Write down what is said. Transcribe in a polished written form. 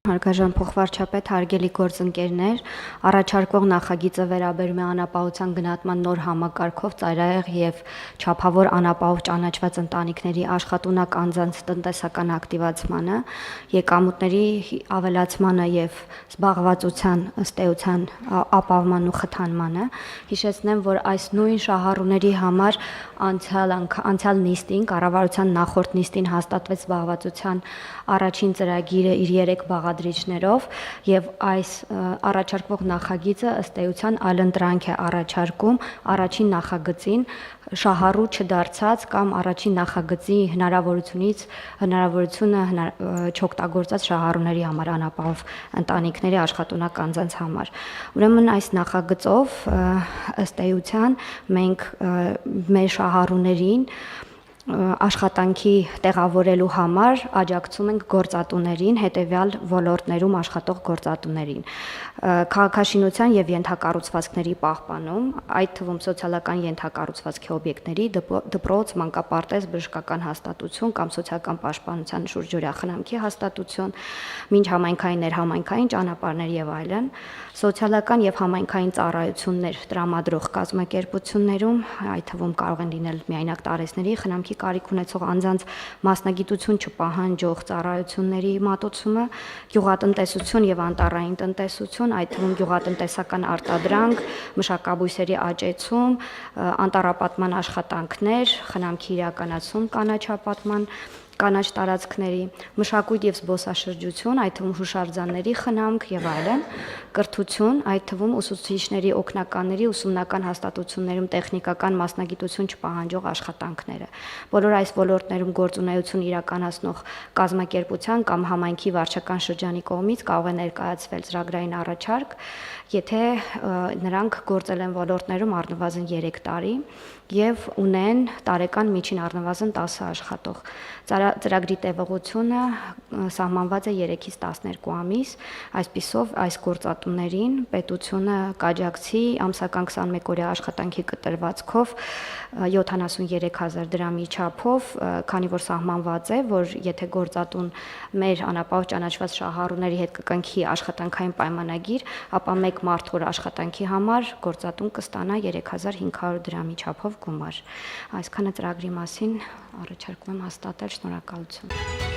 Հարգարժան փոխվարչապետ, հարգելի գործընկերներ, առաջարկվող նախագիծը վերաբերում է անապահովության գնահատման նոր համակարգով ծայրահեղ եւ չափավոր անապահով ճանաչված ընտանիքների աշխատունակ անձանց տնտեսական ակտիվացմանը, եկամուտների ավելացմանը եւ զբաղվածության ըստ էության ապահովման ու խթանմանը։ Հիշեցնեմ, որ այս նույն շահառուների համար անցյալ նիստին, կառավարության նախորդ նիստին հաստատվեց զբաղվածության առաջին ծրագիրը իր 3 բաղադրիչներով եւ այս առաջարկվող նախագիծը ըստ էության այլընտրանք է առաջարկում առաջին նախագծին շահառու չդարձած կամ առաջին նախագծի հնարավորությունը չօգտագործած շահառուների համար, անապահով ընտանիքների աշխատունակ անձանց համար։ Ուրեմն այս նախագծով ըստ էության մենք մեր շահառուներին աշխատանքի տեղավորելու համար աջակցում ենք գործատուներին, հետևյալ ոլորտներում աշխատող գործատուներին՝ քաղաքաշինության եւ ենթակառուցվածքների պահպանում, այդ թվում սոցիալական ենթակառուցվածքի օբյեկտների, դպրոց, մանկապարտեզ, բժշկական հաստատություն կամ սոցիալական պաշտպանության շուրջօրյա խնամքի հաստատություն, միջհամայնքային, ներհամայնքային ճանապարհներ եւ այլն, սոցիալական եւ համայնքային ծառայություններ տրամադրող կազմակերպություններում, այդ թվում կարող են լինել միայնակ տարեցների խնամքի կարիք ունեցող անձանց մասնագիտություն չպահանջող ծառայությունների մատուցումը, գյուղատնտեսություն եւ անտառային տնտեսություն, այդ թվում գյուղատնտեսական արտադրանք, մշակաբույսերի աճեցում, անտառապատման աշխատանքներ, խնամքի իրականացում կանաչապատման կանաչ տարածքների, մշակույթ եւ զբոսաշրջություն, այդ թվում հուշարձանների խնամք եւ այլն, կրթություն, այդ թվում ուսուցիչների, օգնականների, ուսումնական հաստատություններում տեխնիկական մասնագիտություն չպահանջող աշխատանքները։ Բոլոր այս ոլորտներում գործունեություն իրականացնող կազմակերպության կամ համայնքի վարչական շրջանի կողմից կարող է ներկայացվել ծրագրային առաջարկ, եթե նրանք գործել են ոլորտներում առնվազն 3 տարի եւ ունեն տարեկան միջին առնվազն 10 աշխատող։ Ծրագրի տևողությունը սահմանված է 3-ից 12 ամիս, այսպիսով այս գործատուներին պետությունը կաջակցի ամսական 21-օրյա աշխատանքի կտրվածքով 73,000 դրամի չափով, քանի որ սահմանված է, որ եթե գործատուն մեր անապահով ճանաչված շահառուների հետ կկնքի աշխատանքային պայմանագիր, ապա մեկ մարդու աշխատանքի համար գործատուն կստանա 3500 դրամի չափով գումար։ Այսքանը ծրագրի մասին առաջարկում եմ հաստատել, շնորհակալություն։